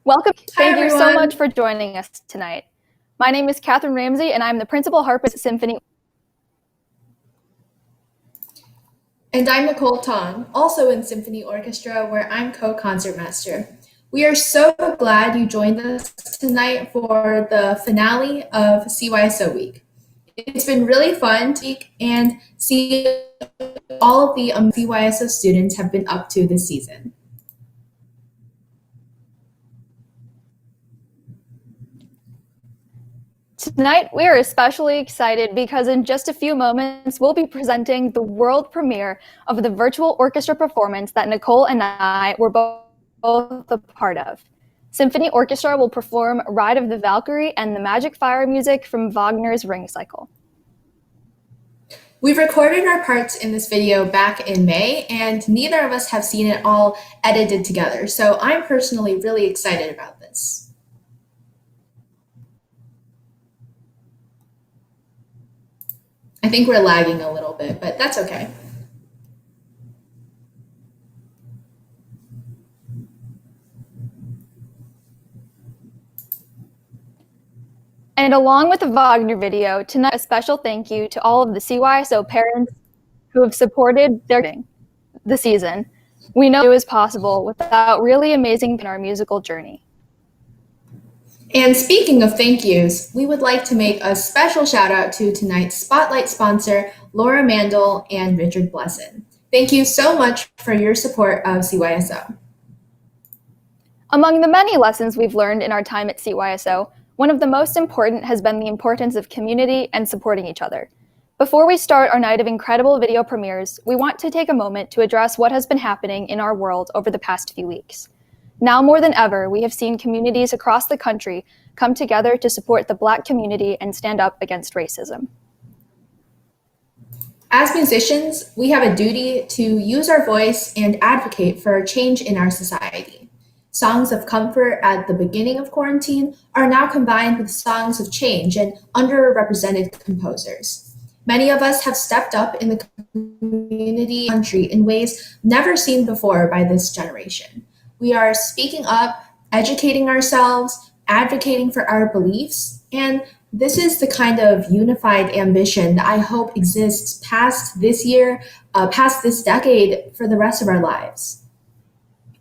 Welcome. Thank you so everyone. much for joining us tonight. My name is Catherine Ramsey, and I'm the principal harpist at Symphony. And I'm Nicole Tong, also in Symphony Orchestra, where I'm co-concertmaster. We are so glad you joined us tonight for the finale of CYSO week. It's been really fun to speak and see all of the CYSO students have been up to this season. Tonight, we are especially excited because in just a few moments, we'll be presenting the world premiere of the virtual orchestra performance that Nicole and I were both a part of. Symphony Orchestra will perform Ride of the Valkyrie and the Magic Fire music from Wagner's Ring Cycle. We've recorded our parts in this video back in May, and neither of us have seen it all edited together, so I'm personally really excited about this. I think we're lagging a little bit, but that's okay. And along with the Wagner video, tonight a special thank you to all of the CYSO parents who have supported the season. We know it was possible without really amazing in our musical journey. And speaking of thank yous, we would like to make a special shout out to tonight's spotlight sponsor, Laura Mandel and Richard Blesson. Thank you so much for your support of CYSO. Among the many lessons we've learned in our time at CYSO, one of the most important has been the importance of community and supporting each other. Before we start our night of incredible video premieres, we want to take a moment to address what has been happening in our world over the past few weeks. Now more than ever, we have seen communities across the country come together to support the Black community and stand up against racism. As musicians, we have a duty to use our voice and advocate for a change in our society. Songs of comfort at the beginning of quarantine are now combined with songs of change and underrepresented composers. Many of us have stepped up in the community country in ways never seen before by this generation. We are speaking up, educating ourselves, advocating for our beliefs, and this is the kind of unified ambition that I hope exists past this year, past this decade, for the rest of our lives.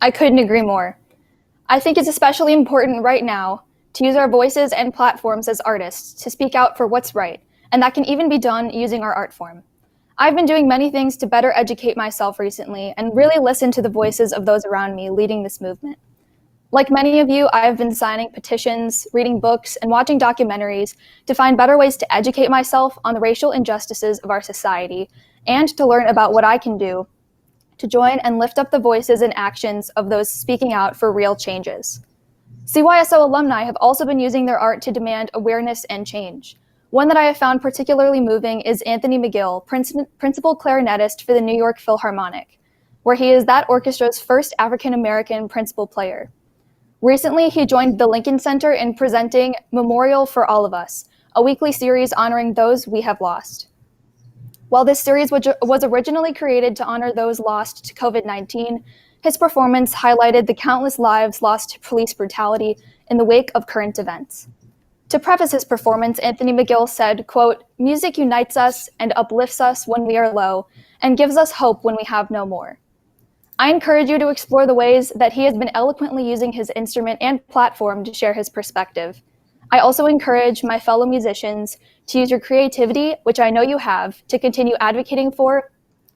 I couldn't agree more. I think it's especially important right now to use our voices and platforms as artists to speak out for what's right, and that can even be done using our art form. I've been doing many things to better educate myself recently and really listen to the voices of those around me leading this movement. Like many of you, I have been signing petitions, reading books, and watching documentaries to find better ways to educate myself on the racial injustices of our society and to learn about what I can do to join and lift up the voices and actions of those speaking out for real changes. CYSO alumni have also been using their art to demand awareness and change. One that I have found particularly moving is Anthony McGill, principal clarinetist for the New York Philharmonic, where he is that orchestra's first African-American principal player. Recently, he joined the Lincoln Center in presenting Memorial for All of Us, a weekly series honoring those we have lost. While this series was originally created to honor those lost to COVID-19, his performance highlighted the countless lives lost to police brutality in the wake of current events. To preface his performance, Anthony McGill said, quote, "Music unites us and uplifts us when we are low and gives us hope when we have no more." I encourage you to explore the ways that he has been eloquently using his instrument and platform to share his perspective. I also encourage my fellow musicians to use your creativity, which I know you have, to continue advocating for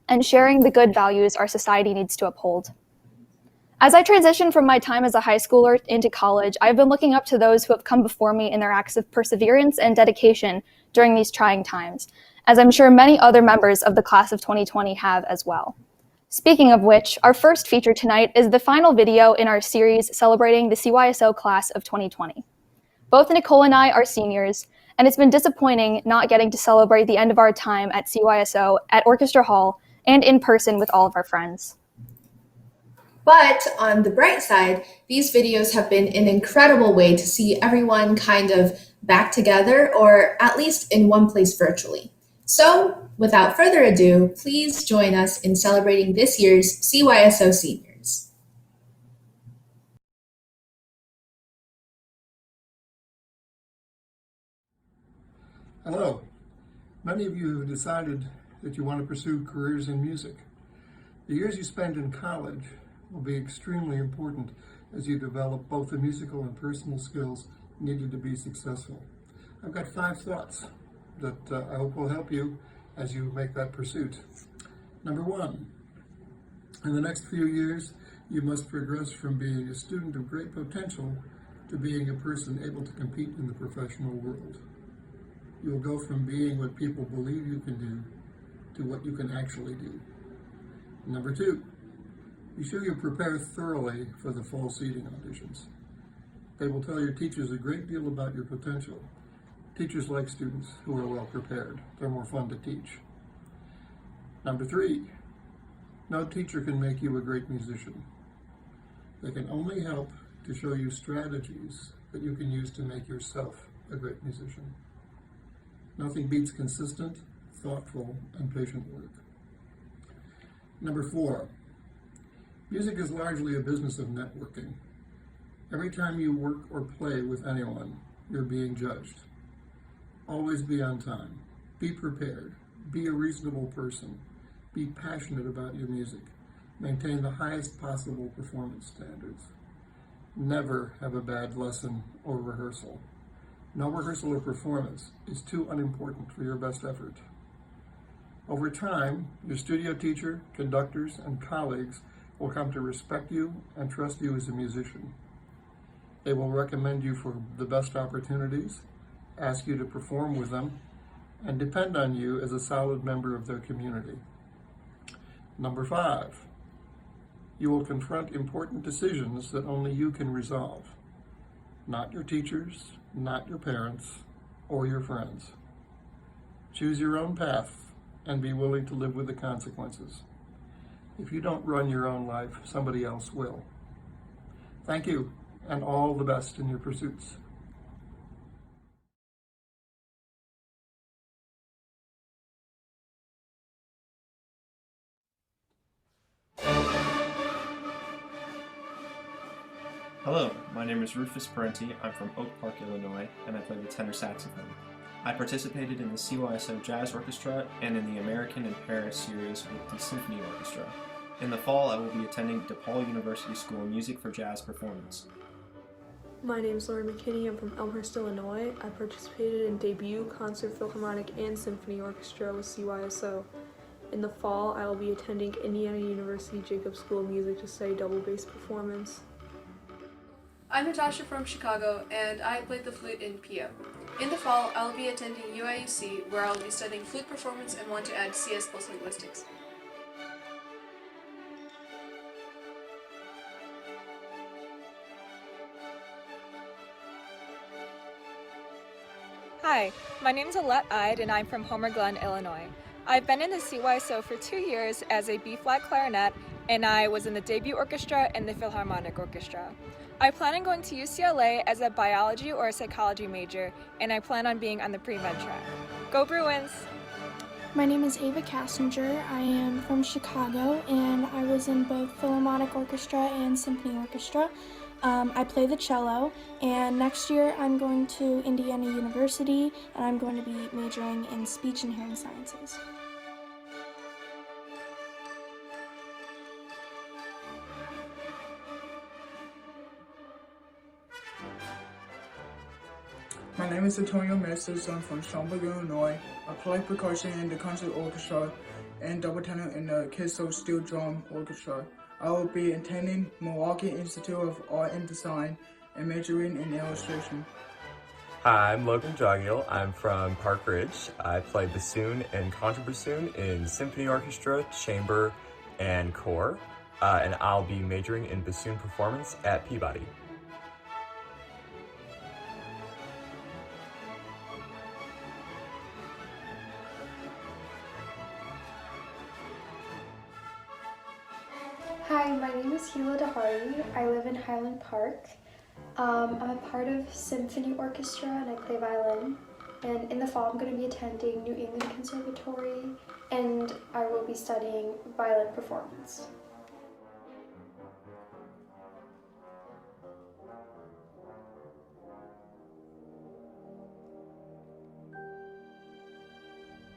and sharing the good values our society needs to uphold. As I transition from my time as a high schooler into college, I've been looking up to those who have come before me in their acts of perseverance and dedication during these trying times, as I'm sure many other members of the class of 2020 have as well. Speaking of which, our first feature tonight is the final video in our series celebrating the CYSO class of 2020. Both Nicole and I are seniors, and it's been disappointing not getting to celebrate the end of our time at CYSO at Orchestra Hall and in person with all of our friends. But on the bright side, these videos have been an incredible way to see everyone kind of back together, or at least in one place virtually. So, without further ado, please join us in celebrating this year's CYSO seniors. Hello. Many of you have decided that you want to pursue careers in music. The years you spend in college will be extremely important as you develop both the musical and personal skills needed to be successful. I've got 5 thoughts that I hope will help you as you make that pursuit. Number 1, in the next few years, you must progress from being a student of great potential to being a person able to compete in the professional world. You will go from being what people believe you can do to what you can actually do. Number 2, be sure you prepare thoroughly for the fall seating auditions. They will tell your teachers a great deal about your potential. Teachers like students who are well prepared. They're more fun to teach. Number 3, no teacher can make you a great musician. They can only help to show you strategies that you can use to make yourself a great musician. Nothing beats consistent, thoughtful, and patient work. Number 4, music is largely a business of networking. Every time you work or play with anyone, you're being judged. Always be on time. Be prepared. Be a reasonable person. Be passionate about your music. Maintain the highest possible performance standards. Never have a bad lesson or rehearsal. No rehearsal or performance is too unimportant for your best effort. Over time, your studio teacher, conductors, and colleagues will come to respect you and trust you as a musician. They will recommend you for the best opportunities, ask you to perform with them, and depend on you as a solid member of their community. Number 5, you will confront important decisions that only you can resolve. Not your teachers, not your parents, or your friends. Choose your own path and be willing to live with the consequences. If you don't run your own life, somebody else will. Thank you, and all the best in your pursuits. Hello, my name is Rufus Parental. I'm from Oak Park, Illinois, and I play the tenor saxophone. I participated in the CYSO Jazz Orchestra and in the American in Paris series with the Symphony Orchestra. In the fall, I will be attending DePaul University School of Music for Jazz Performance. My name is Lauren McKinney. I'm from Elmhurst, Illinois. I participated in debut, concert, philharmonic, and symphony orchestra with CYSO. In the fall, I will be attending Indiana University Jacobs School of Music to study double bass performance. I'm Natasha from Chicago, and I played the flute in PO. In the fall, I'll be attending UIUC, where I'll be studying flute performance and want to add CS plus linguistics. Hi, my name is Alette Ide, and I'm from Homer Glen, Illinois. I've been in the CYSO for 2 years as a B-flat clarinet, and I was in the debut orchestra and the Philharmonic Orchestra. I plan on going to UCLA as a biology or a psychology major, and I plan on being on the pre-med track. Go Bruins! My name is Ava Cassinger. I am from Chicago, and I was in both Philharmonic Orchestra and Symphony Orchestra. I play the cello, and next year I'm going to Indiana University, and I'm going to be majoring in speech and hearing sciences. My name is Antonio Messes. I'm from Schaumburg, Illinois. I play percussion in the concert orchestra and double tenor in the CYSO steel drum orchestra. I will be attending Milwaukee Institute of Art and Design and majoring in illustration. Hi, I'm Logan Joggiel. I'm from Park Ridge. I play bassoon and contrabassoon in symphony orchestra, chamber, and choir, and I'll be majoring in bassoon performance at Peabody. Hi, my name is Hila DeHardy. I live in Highland Park. I'm a part of Symphony Orchestra and I play violin. And in the fall I'm going to be attending New England Conservatory and I will be studying violin performance.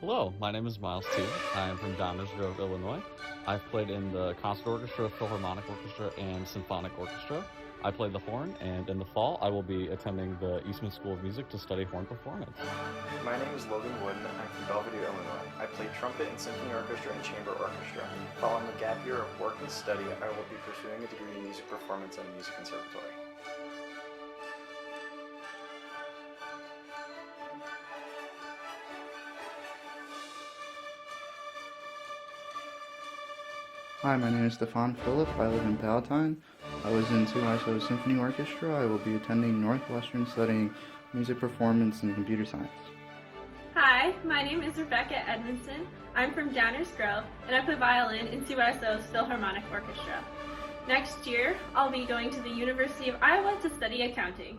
Hello, my name is Miles T. I am from Downers Grove, Illinois. I've played in the Concert Orchestra, Philharmonic Orchestra, and Symphonic Orchestra. I play the horn, and in the fall, I will be attending the Eastman School of Music to study horn performance. My name is Logan Wooden. I'm from Belvedere, Illinois. I play trumpet in symphony orchestra and chamber orchestra. Following a gap year of work and study, I will be pursuing a degree in music performance at a music conservatory. Hi, my name is Stefan Phillip. I live in Palatine. I was in CYSO Symphony Orchestra. I will be attending Northwestern studying music performance and computer science. Hi, my name is Rebecca Edmondson. I'm from Downers Grove, and I play violin in CYSO's Philharmonic Orchestra. Next year, I'll be going to the University of Iowa to study accounting.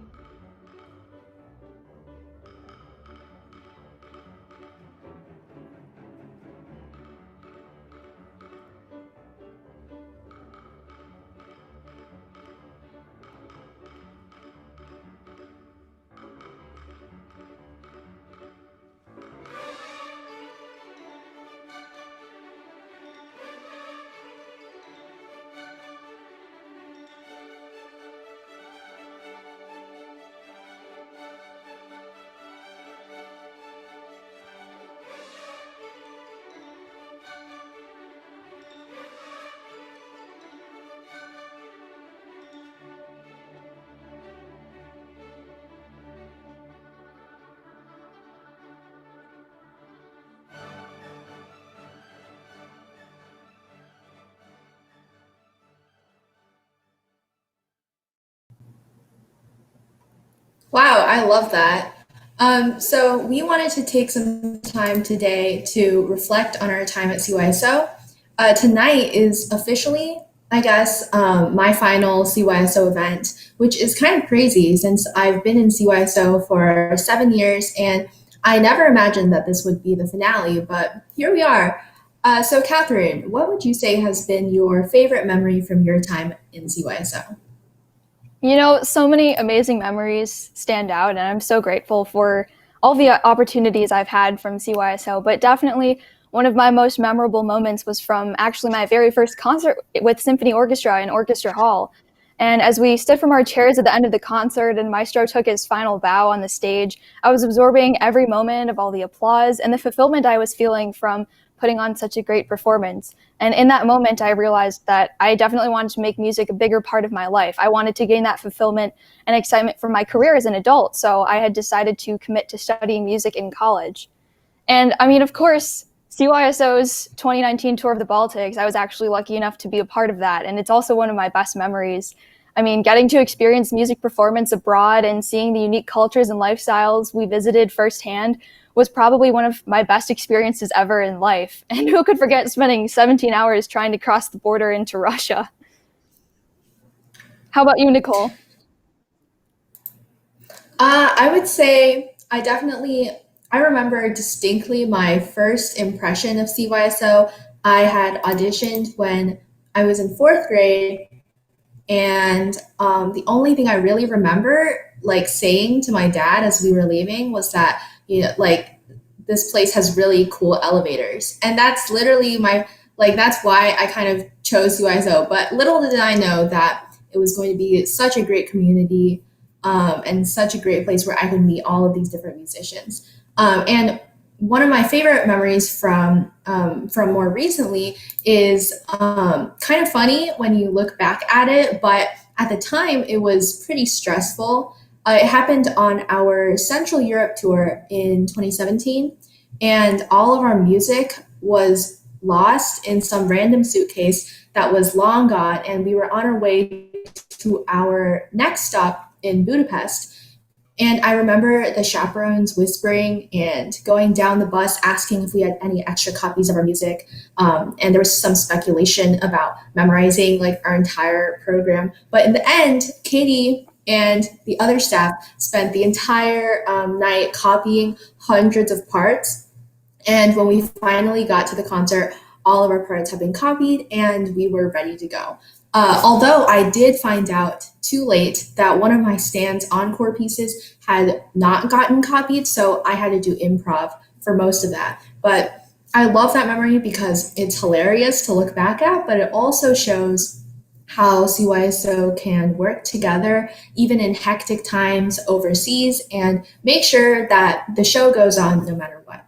Wow, I love that. So we wanted to take some time today to reflect on our time at CYSO. Tonight is officially, I guess, my final CYSO event, which is kind of crazy since I've been in CYSO for 7 years and I never imagined that this would be the finale, but here we are. So Catherine, what would you say has been your favorite memory from your time in CYSO? You know, so many amazing memories stand out, and I'm so grateful for all the opportunities I've had from CYSO, but definitely one of my most memorable moments was from actually my very first concert with Symphony Orchestra in Orchestra Hall. And as we stood from our chairs at the end of the concert and Maestro took his final bow on the stage, I was absorbing every moment of all the applause and the fulfillment I was feeling from putting on such a great performance. And in that moment, I realized that I definitely wanted to make music a bigger part of my life. I wanted to gain that fulfillment and excitement from my career as an adult. So I had decided to commit to studying music in college. And I mean, of course, CYSO's 2019 Tour of the Baltics, I was actually lucky enough to be a part of that. And it's also one of my best memories. I mean, getting to experience music performance abroad and seeing the unique cultures and lifestyles we visited firsthand was probably one of my best experiences ever in life. And who could forget spending 17 hours trying to cross the border into Russia? How about you, Nicole? I would say I remember distinctly my first impression of CYSO. I had auditioned when I was in 4th grade, and the only thing I really remember saying to my dad as we were leaving was that, this place has really cool elevators. And that's literally that's why I kind of chose CYSO. But little did I know that it was going to be such a great community and such a great place where I could meet all of these different musicians. And one of my favorite memories from more recently is kind of funny when you look back at it, but at the time it was pretty stressful. It happened on our Central Europe tour in 2017, and all of our music was lost in some random suitcase that was long gone, and we were on our way to our next stop in Budapest. And I remember the chaperones whispering and going down the bus asking if we had any extra copies of our music. And there was some speculation about memorizing like our entire program. But in the end, Katie and the other staff spent the entire night copying hundreds of parts. And when we finally got to the concert, all of our parts had been copied and we were ready to go. Although I did find out too late that one of my Stan's encore pieces had not gotten copied, so I had to do improv for most of that. But I love that memory because it's hilarious to look back at, but it also shows how CYSO can work together even in hectic times overseas and make sure that the show goes on no matter what.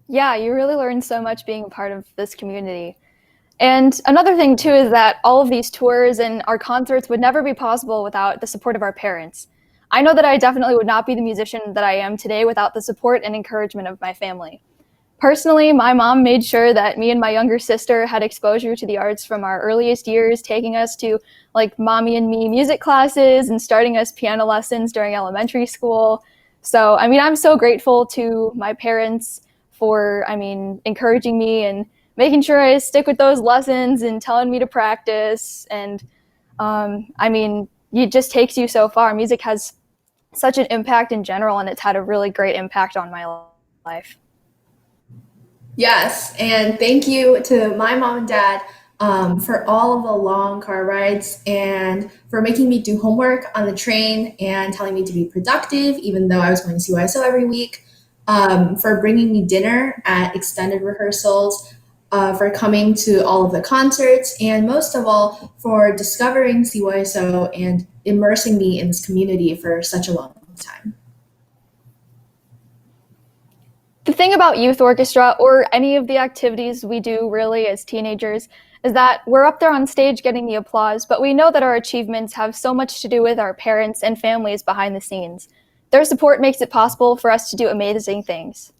Yeah, you really learn so much being a part of this community. And another thing too is that all of these tours and our concerts would never be possible without the support of our parents. I know that I definitely would not be the musician that I am today without the support and encouragement of my family. Personally, my mom made sure that me and my younger sister had exposure to the arts from our earliest years, taking us to like Mommy and Me music classes and starting us piano lessons during elementary school. So, I'm so grateful to my parents for, encouraging me and making sure I stick with those lessons and telling me to practice. And it just takes you so far. Music has such an impact in general, and it's had a really great impact on my life. Yes, and thank you to my mom and dad for all of the long car rides and for making me do homework on the train and telling me to be productive, even though I was going to CYSO every week, for bringing me dinner at extended rehearsals, for coming to all of the concerts, and most of all, for discovering CYSO and immersing me in this community for such a long time. The thing about youth orchestra or any of the activities we do really as teenagers is that we're up there on stage getting the applause, but we know that our achievements have so much to do with our parents and families behind the scenes. Their support makes it possible for us to do amazing things.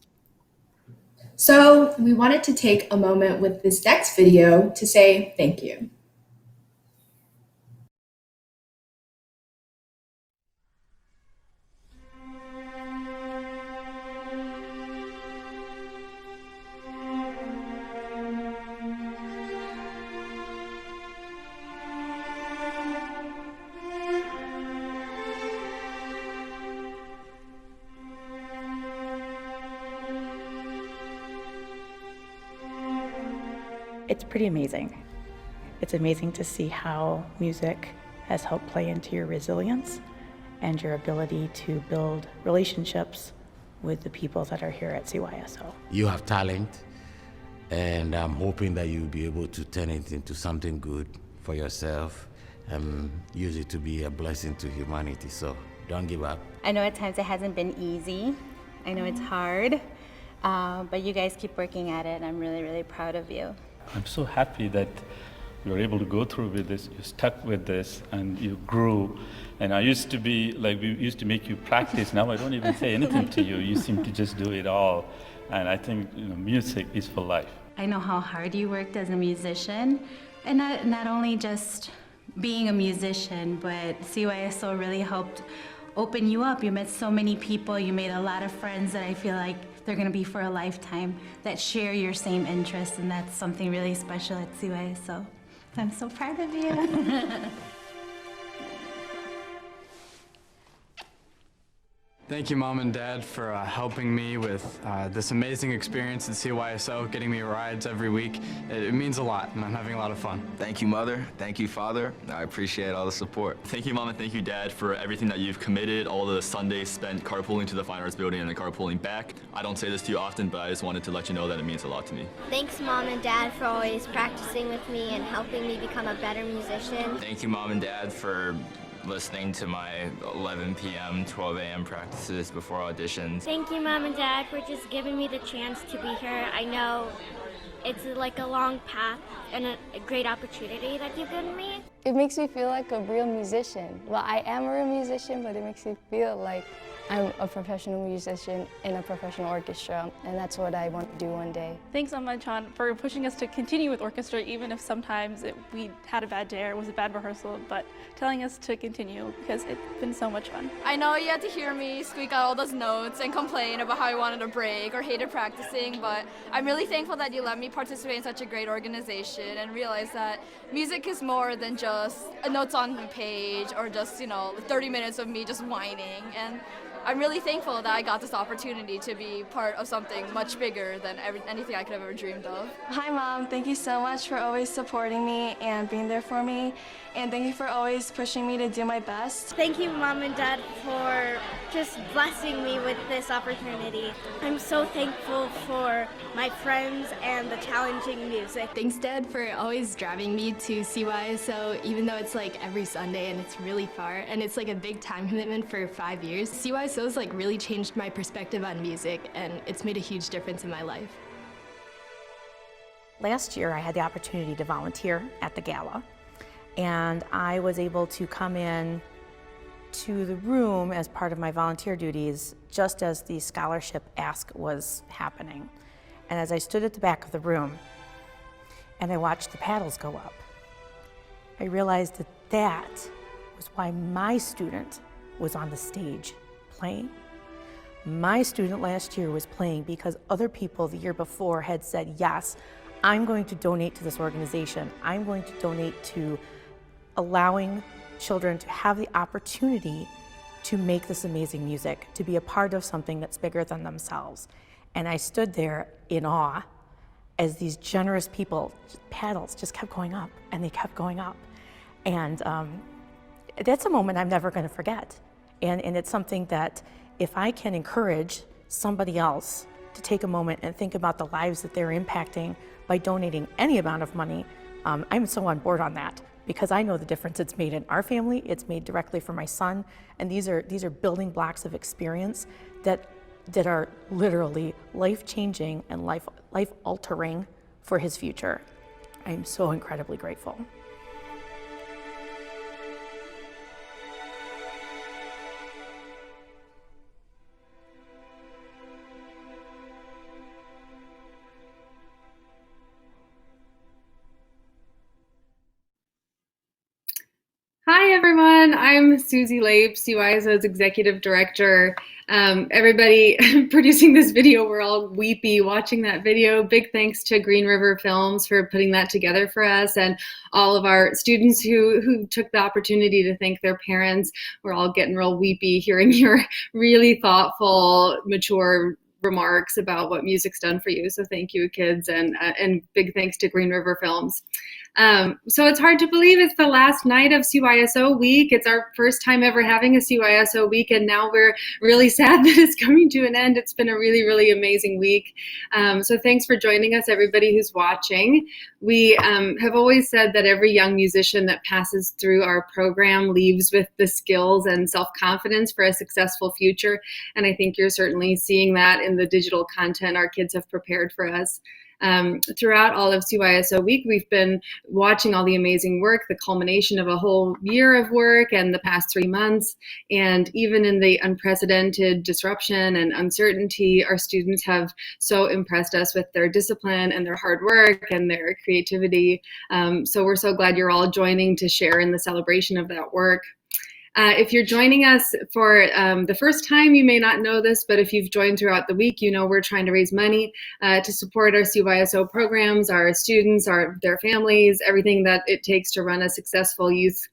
So we wanted to take a moment with this next video to say thank you. It's pretty amazing. It's amazing to see how music has helped play into your resilience and your ability to build relationships with the people that are here at CYSO. You have talent, and I'm hoping that you'll be able to turn it into something good for yourself and use it to be a blessing to humanity, so don't give up. I know at times it hasn't been easy. I know it's hard, but you guys keep working at it, and I'm really, really proud of you. I'm so happy that you were able to go through with this, you stuck with this, and you grew. And I used to be, like, we used to make you practice. Now I don't even say anything to you. You seem to just do it all. And I think, music is for life. I know how hard you worked as a musician, and not only just being a musician, but CYSO really helped open you up. You met so many people, you made a lot of friends that I feel like they're gonna be for a lifetime that share your same interests, and that's something really special at CYSO. I'm so proud of you. Thank you, Mom and Dad, for helping me with this amazing experience at CYSO, getting me rides every week. It means a lot, and I'm having a lot of fun. Thank you, Mother. Thank you, Father. I appreciate all the support. Thank you, Mom, and thank you, Dad, for everything that you've committed, all the Sundays spent carpooling to the Fine Arts Building and then carpooling back. I don't say this to you often, but I just wanted to let you know that it means a lot to me. Thanks, Mom and Dad, for always practicing with me and helping me become a better musician. Thank you, Mom and Dad, for listening to my 11 p.m., 12 a.m. practices before auditions. Thank you, Mom and Dad, for just giving me the chance to be here. I know it's like a long path and a great opportunity that you've given me. It makes me feel like a real musician. Well, I am a real musician, but it makes me feel like I'm a professional musician in a professional orchestra, and that's what I want to do one day. Thanks so much, John, for pushing us to continue with orchestra, even if sometimes we had a bad day or it was a bad rehearsal, but telling us to continue because it's been so much fun. I know you had to hear me squeak out all those notes and complain about how I wanted a break or hated practicing, but I'm really thankful that you let me participate in such a great organization and realize that music is more than just notes on the page or just, 30 minutes of me just whining. And I'm really thankful that I got this opportunity to be part of something much bigger than anything I could have ever dreamed of. Hi Mom, thank you so much for always supporting me and being there for me, and thank you for always pushing me to do my best. Thank you, Mom and Dad, for just blessing me with this opportunity. I'm so thankful for my friends and the challenging music. Thanks, Dad, for always driving me to CYSO, even though it's like every Sunday and it's really far, and it's like a big time commitment for 5 years. CYSO's like really changed my perspective on music, and it's made a huge difference in my life. Last year, I had the opportunity to volunteer at the gala, and I was able to come in to the room as part of my volunteer duties just as the scholarship ask was happening. And as I stood at the back of the room and I watched the paddles go up, I realized that that was why my student was on the stage playing. My student last year was playing because other people the year before had said, yes, I'm going to donate to this organization. I'm going to donate to allowing children to have the opportunity to make this amazing music, to be a part of something that's bigger than themselves. And I stood there in awe as these generous people, paddles just kept going up and they kept going up. And that's a moment I'm never going to forget. And it's something that if I can encourage somebody else to take a moment and think about the lives that they're impacting by donating any amount of money, I'm so on board on that, because I know the difference it's made in our family, it's made directly for my son, and these are building blocks of experience that are literally life-changing and life-altering for his future. I'm so incredibly grateful. Hi everyone, I'm Susie Lape, CYSO's Executive Director. Everybody producing this video, we're all weepy watching that video. Big thanks to Green River Films for putting that together for us, and all of our students who took the opportunity to thank their parents. We're all getting real weepy hearing your really thoughtful, mature remarks about what music's done for you. So thank you, kids, and big thanks to Green River Films. So it's hard to believe it's the last night of CYSO week. It's our first time ever having a CYSO week, and now we're really sad that it's coming to an end. It's been a really, really amazing week. So thanks for joining us, everybody who's watching. We have always said that every young musician that passes through our program leaves with the skills and self-confidence for a successful future, and I think you're certainly seeing that in the digital content our kids have prepared for us. Throughout all of CYSO week, we've been watching all the amazing work, the culmination of a whole year of work and the past 3 months. And even in the unprecedented disruption and uncertainty, our students have so impressed us with their discipline and their hard work and their creativity. So we're so glad you're all joining to share in the celebration of that work. If you're joining us for the first time, you may not know this, but if you've joined throughout the week, you know we're trying to raise money to support our CYSO programs, our students, their families, everything that it takes to run a successful youth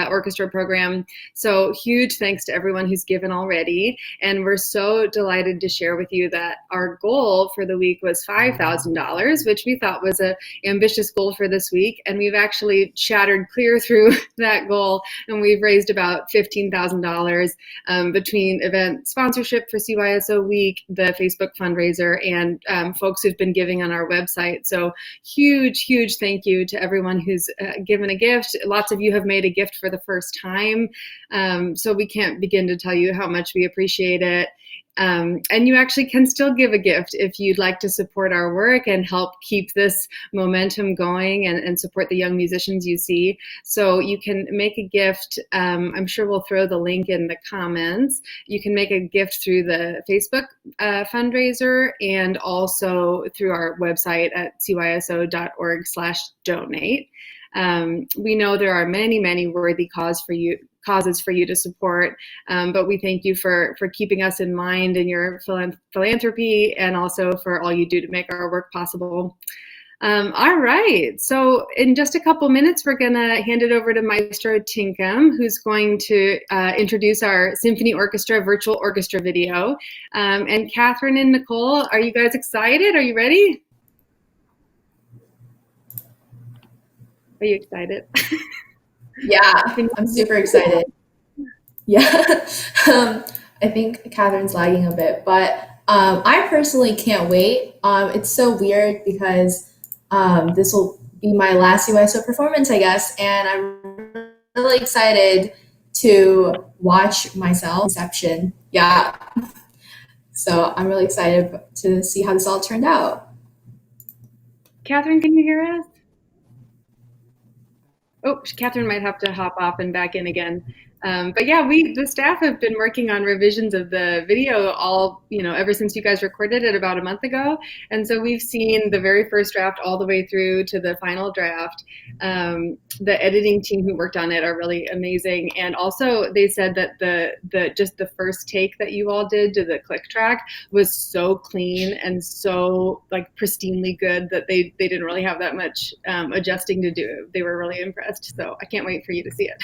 orchestra program. So huge thanks to everyone who's given already. And we're so delighted to share with you that our goal for the week was $5,000, which we thought was an ambitious goal for this week. And we've actually shattered clear through that goal. And we've raised about $15,000 between event sponsorship for CYSO week, the Facebook fundraiser, and folks who've been giving on our website. So huge, huge thank you to everyone who's given a gift. Lots of you have made a gift for the first time. So we can't begin to tell you how much we appreciate it. And you actually can still give a gift if you'd like to support our work and help keep this momentum going and support the young musicians you see. So you can make a gift. I'm sure we'll throw the link in the comments. You can make a gift through the Facebook fundraiser and also through our website at cyso.org/donate. We know there are many, many worthy causes for you to support, but we thank you for keeping us in mind in your philanthropy and also for all you do to make our work possible. All right, so in just a couple minutes, we're gonna hand it over to Maestro Tinkham, who's going to introduce our Symphony Orchestra virtual orchestra video. And Catherine and Nicole, are you guys excited? Are you ready? Are you excited? Yeah, I'm super excited. Yeah, I think Catherine's lagging a bit, but I personally can't wait. It's so weird because this will be my last CYSO performance, I guess, and I'm really excited to watch myself reception. Yeah, so I'm really excited to see how this all turned out. Catherine, can you hear us? Oh, Catherine might have to hop off and back in again. But yeah, the staff have been working on revisions of the video ever since you guys recorded it about a month ago. And so we've seen the very first draft all the way through to the final draft. The editing team who worked on it are really amazing. And also they said that the first take that you all did to the click track was so clean and so like pristinely good that they didn't really have that much adjusting to do. They were really impressed. So I can't wait for you to see it.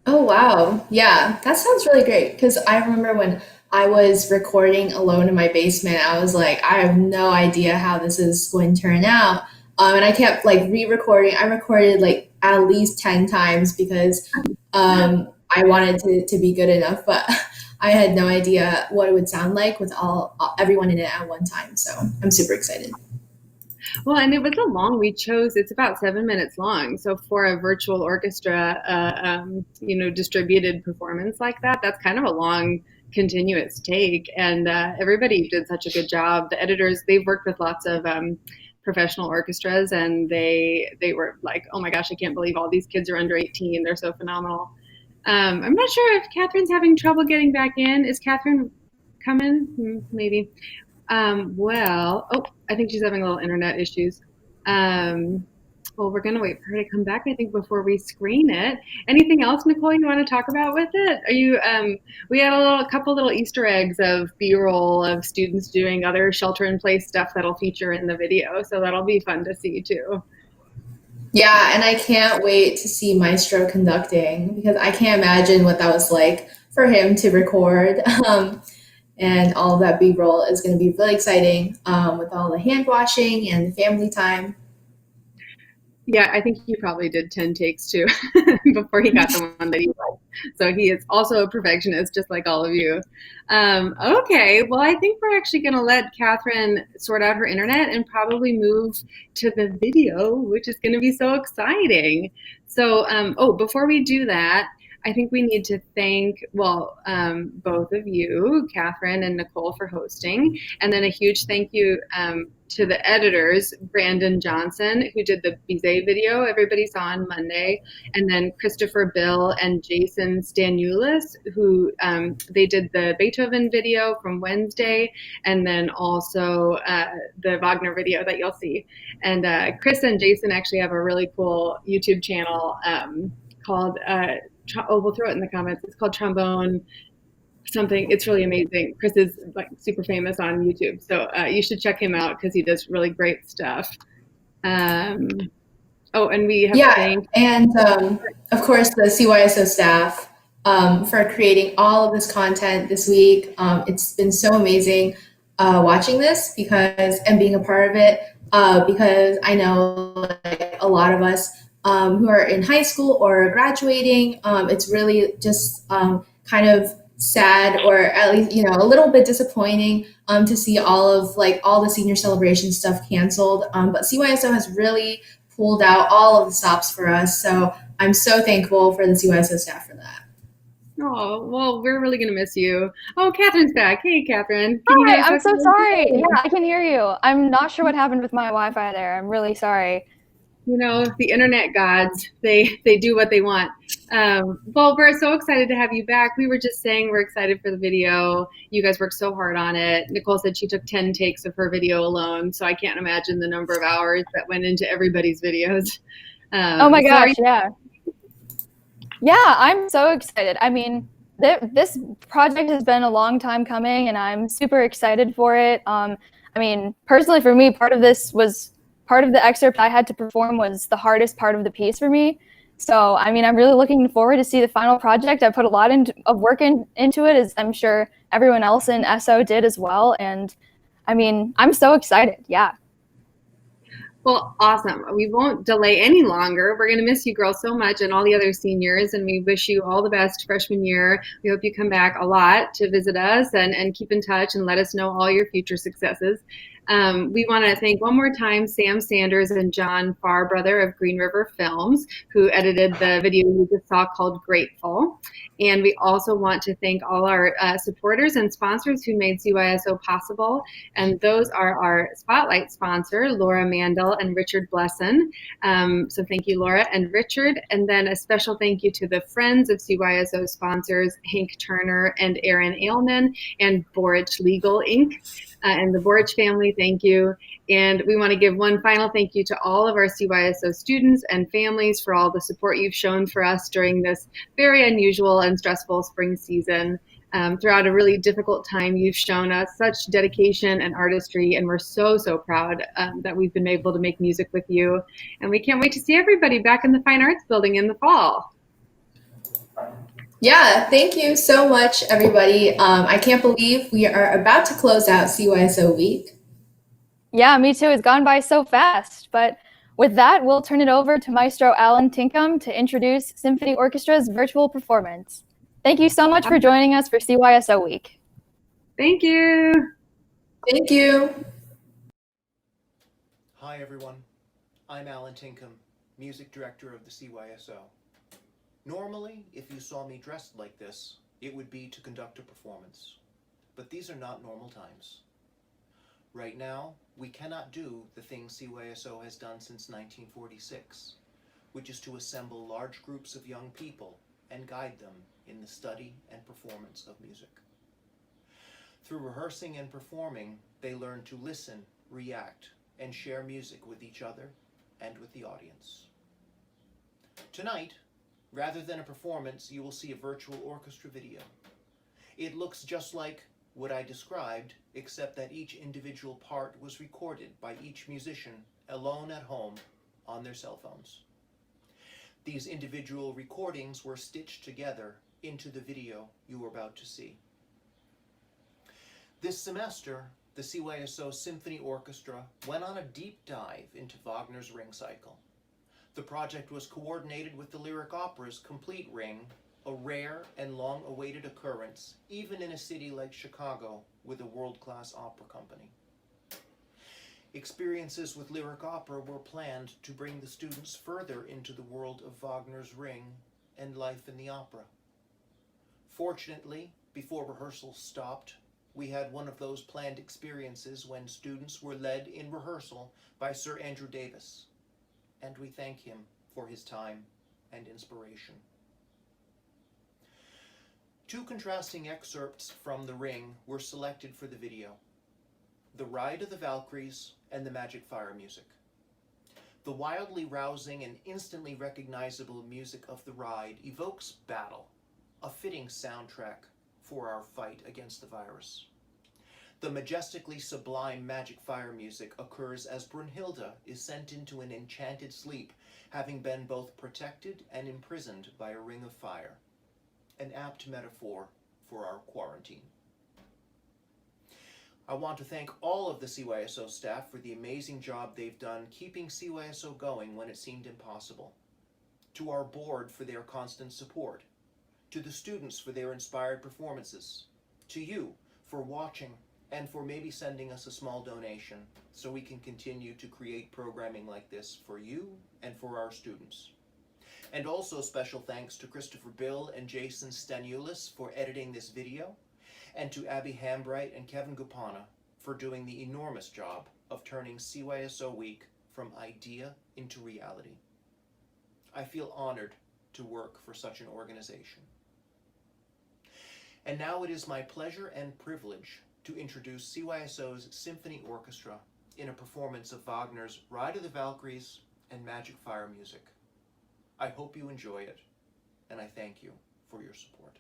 Oh, wow. Yeah, that sounds really great. Because I remember when I was recording alone in my basement, I was like, I have no idea how this is going to turn out. And I kept like re-recording. I recorded like at least 10 times because I wanted to be good enough, but I had no idea what it would sound like with everyone in it at one time. So I'm super excited. Well, and it was it's about 7 minutes long. So for a virtual orchestra, distributed performance like that, that's kind of a long continuous take. And everybody did such a good job. The editors, they've worked with lots of professional orchestras, and they were like, oh my gosh, I can't believe all these kids are under 18. They're so phenomenal. I'm not sure if Catherine's having trouble getting back in. Is Catherine coming? Maybe. I think she's having a little internet issues. Well, we're going to wait for her to come back, I think, before we screen it. Anything else, Nicole, you want to talk about with it? We had a couple little Easter eggs of B-roll of students doing other shelter-in-place stuff that'll feature in the video, so that'll be fun to see, too. Yeah, and I can't wait to see Maestro conducting, because I can't imagine what that was like for him to record. And all of that B-roll is going to be really exciting with all the hand washing and the family time. Yeah, I think he probably did 10 takes too before he got the one that he liked. So he is also a perfectionist, just like all of you. Okay, well, I think we're actually going to let Catherine sort out her internet and probably move to the video, which is going to be so exciting. So, before we do that, I think we need to thank, both of you, Catherine and Nicole, for hosting, and then a huge thank you to the editors, Brandon Johnson, who did the Bizet video everybody saw on Monday, and then Christopher Bill and Jason Stanulis, who they did the Beethoven video from Wednesday, and then also the Wagner video that you'll see. And Chris and Jason actually have a really cool YouTube channel called we'll throw it in the comments. It's called Trombone something. It's really amazing. Chris is like super famous on YouTube, so you should check him out because he does really great stuff. And we have to thank of course the CYSO staff for creating all of this content this week. It's been so amazing watching this and being a part of it because I know a lot of us who are in high school or graduating, it's really just kind of sad, or at least, a little bit disappointing to see all the senior celebration stuff canceled. But CYSO has really pulled out all of the stops for us. So I'm so thankful for the CYSO staff for that. Oh, well, we're really going to miss you. Oh, Catherine's back. Hey, Catherine. Can you hear Hi, us I'm so okay? sorry. Yeah, I can hear you. I'm not sure what happened with my Wi-Fi there. I'm really sorry. You know, the internet gods, they do what they want. Well, we're so excited to have you back. We were just saying we're excited for the video. You guys worked so hard on it. Nicole said she took 10 takes of her video alone, so I can't imagine the number of hours that went into everybody's videos. Oh my gosh, yeah. Yeah, I'm so excited. I mean, this project has been a long time coming, and I'm super excited for it. I mean, personally for me, part of the excerpt I had to perform was the hardest part of the piece for me. So, I mean, I'm really looking forward to see the final project. I put a lot of work into it, as I'm sure everyone else in SO did as well. And I mean, I'm so excited. Yeah. Well, awesome. We won't delay any longer. We're going to miss you girls so much and all the other seniors, and we wish you all the best freshman year. We hope you come back a lot to visit us and keep in touch and let us know all your future successes. We want to thank one more time Sam Sanders and John Farbrother of Green River Films, who edited the video you just saw called Grateful. And we also want to thank all our supporters and sponsors who made CYSO possible. And those are our spotlight sponsor, Laura Mandel and Richard Blesson. So thank you, Laura and Richard. And then a special thank you to the friends of CYSO sponsors, Hank Turner and Aaron Ailman, and Borich Legal Inc. And the Borich family, thank you. And we want to give one final thank you to all of our CYSO students and families for all the support you've shown for us during this very unusual and stressful spring season. Throughout a really difficult time, you've shown us such dedication and artistry, and we're so, so proud that we've been able to make music with you. And we can't wait to see everybody back in the Fine Arts Building in the fall. Yeah, thank you so much, everybody. I can't believe we are about to close out CYSO week. Yeah, me too. It's gone by so fast. But with that, we'll turn it over to Maestro Alan Tinkham to introduce Symphony Orchestra's virtual performance. Thank you so much for joining us for CYSO week. Thank you. Thank you. Hi, everyone. I'm Alan Tinkham, Music Director of the CYSO. Normally, if you saw me dressed like this, it would be to conduct a performance. But these are not normal times. Right now, we cannot do the thing CYSO has done since 1946, which is to assemble large groups of young people and guide them in the study and performance of music. Through rehearsing and performing, they learn to listen, react, and share music with each other and with the audience. Tonight, rather than a performance, you will see a virtual orchestra video. It looks just like what I described, except that each individual part was recorded by each musician alone at home on their cell phones. These individual recordings were stitched together into the video you are about to see. This semester, the CYSO Symphony Orchestra went on a deep dive into Wagner's Ring Cycle. The project was coordinated with the Lyric Opera's Complete Ring, a rare and long-awaited occurrence, even in a city like Chicago with a world-class opera company. Experiences with Lyric Opera were planned to bring the students further into the world of Wagner's Ring and life in the opera. Fortunately, before rehearsals stopped, we had one of those planned experiences when students were led in rehearsal by Sir Andrew Davis, and we thank him for his time and inspiration. Two contrasting excerpts from The Ring were selected for the video: The Ride of the Valkyries and the Magic Fire music. The wildly rousing and instantly recognizable music of The Ride evokes battle, a fitting soundtrack for our fight against the virus. The majestically sublime Magic Fire music occurs as Brunhilde is sent into an enchanted sleep, having been both protected and imprisoned by a ring of fire. An apt metaphor for our quarantine. I want to thank all of the CYSO staff for the amazing job they've done keeping CYSO going when it seemed impossible. To our board for their constant support. To the students for their inspired performances. To you for watching and for maybe sending us a small donation so we can continue to create programming like this for you and for our students. And also special thanks to Christopher Bill and Jason Stanulis for editing this video, and to Abby Hambright and Kevin Gupana for doing the enormous job of turning CYSO Week from idea into reality. I feel honored to work for such an organization. And now it is my pleasure and privilege to introduce CYSO's Symphony Orchestra in a performance of Wagner's Ride of the Valkyries and Magic Fire music. I hope you enjoy it, and I thank you for your support.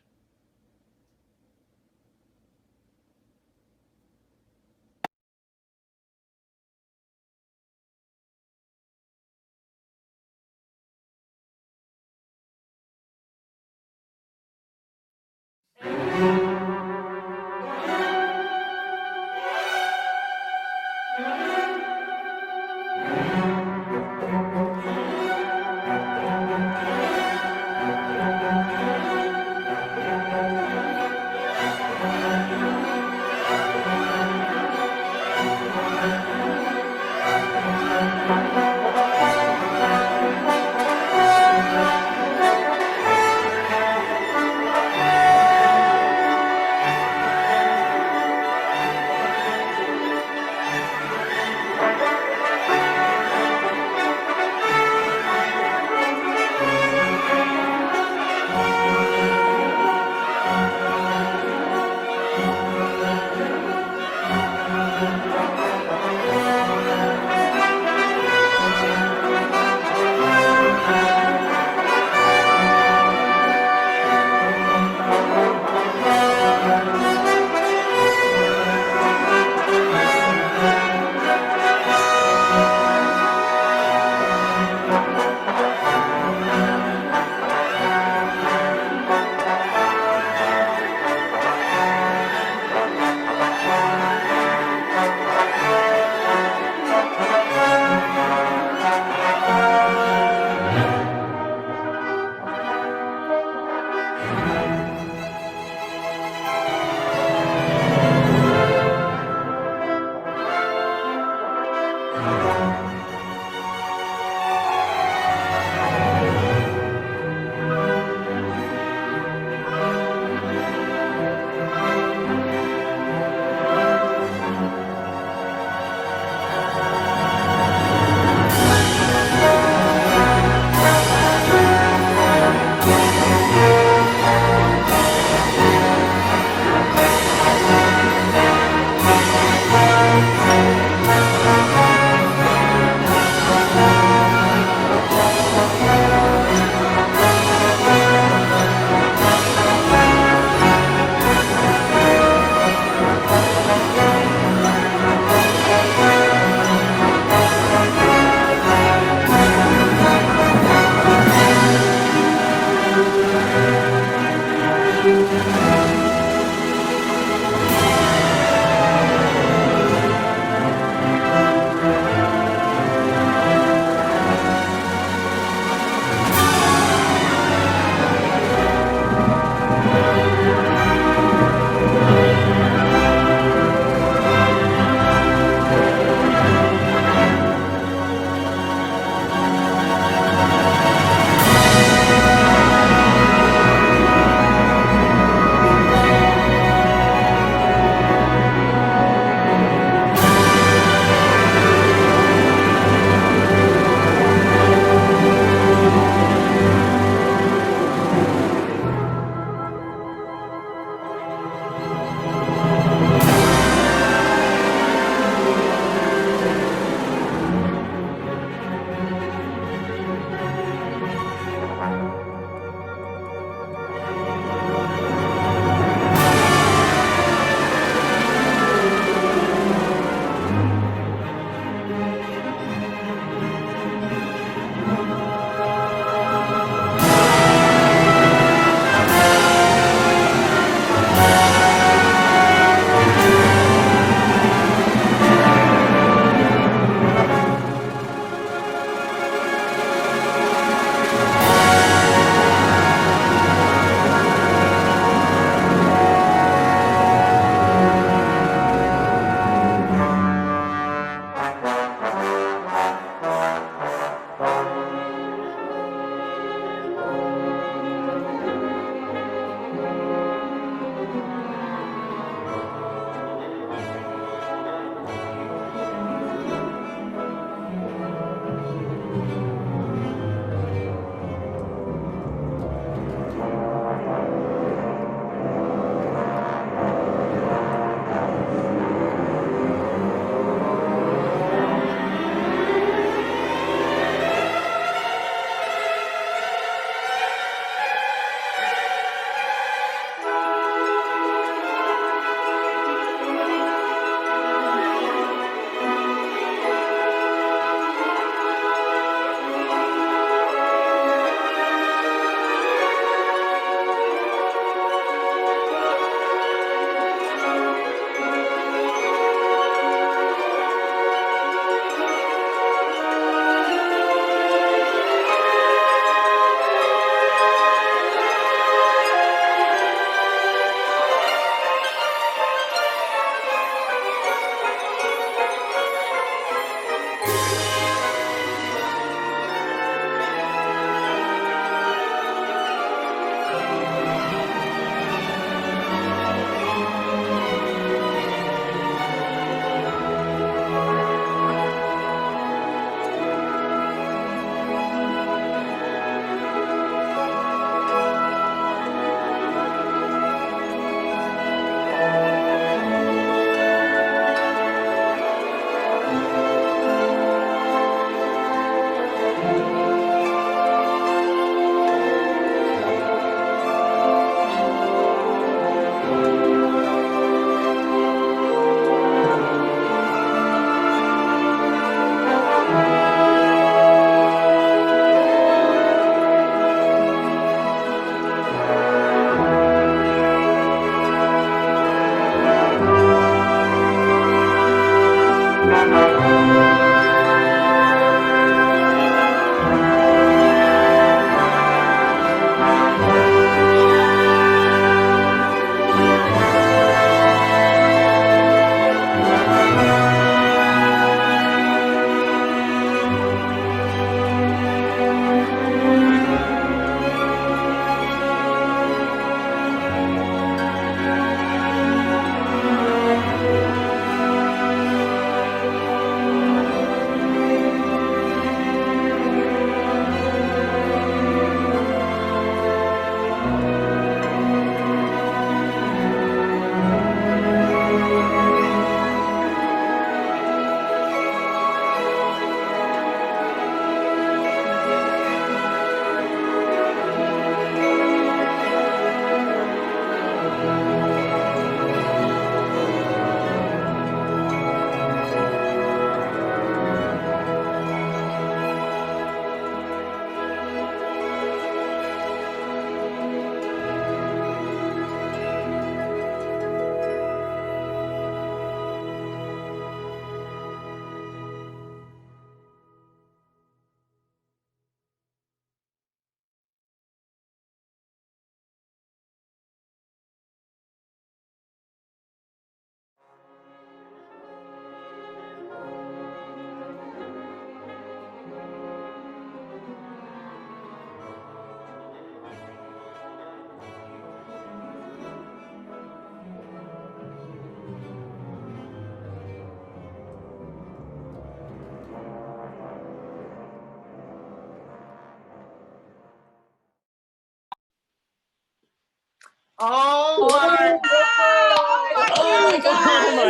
Oh my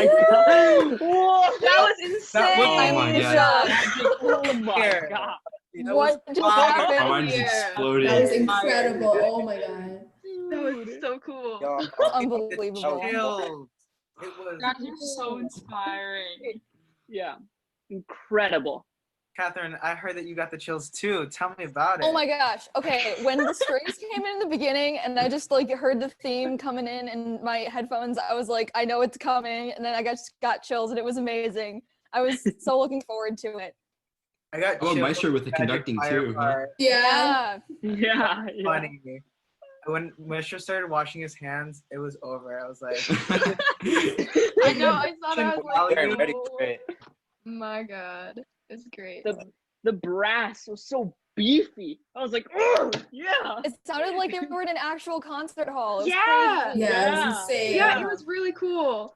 god! Whoa. That was insane! Oh my god! Oh my god! What just happened? My mind's here? exploding. That was incredible. Oh my god. That was so cool. Unbelievable. It was so inspiring. Yeah, incredible. Catherine, I heard that you got the chills too. Tell me about it. Oh my gosh. Okay, when the strings came in the beginning and I just like heard the theme coming in my headphones, I was like, I know it's coming. And then I got chills and it was amazing. I was so looking forward to it. I got Oh, Maestro with the conducting too. Huh? Yeah. Yeah. Funny. When Maestro started washing his hands, it was over. I was like, I know. I thought I was like, ready oh my god, it's great. The brass was so beefy. I was like, oh yeah. It sounded like they were in an actual concert hall. It was Yeah. crazy. Yeah, it was insane. Yeah, it was really cool.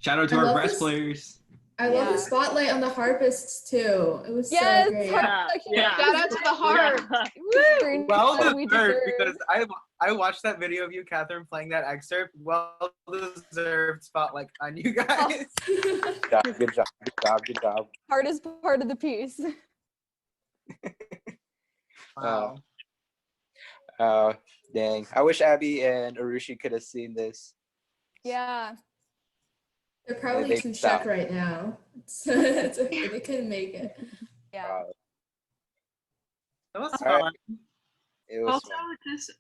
Shout out to I our love brass this. players. I love the spotlight on the harpists too. It was so great. Shout out to the harp. Woo! Well We deserved, deserve. because I watched that video of you, Catherine, playing that excerpt. Well deserved spotlight on you guys. Good job. Hardest part of the piece. Wow. Dang. I wish Abby and Arushi could have seen this. Yeah. They're probably They too stopped. shook right now. It's okay. They couldn't make it. Yeah. That was All right. fun. It was Also,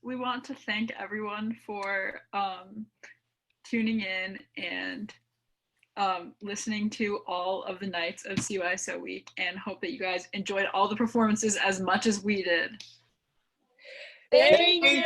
we want to thank everyone for tuning in and listening to all of the nights of CYSO week, and hope that you guys enjoyed all the performances as much as we did. Thank you.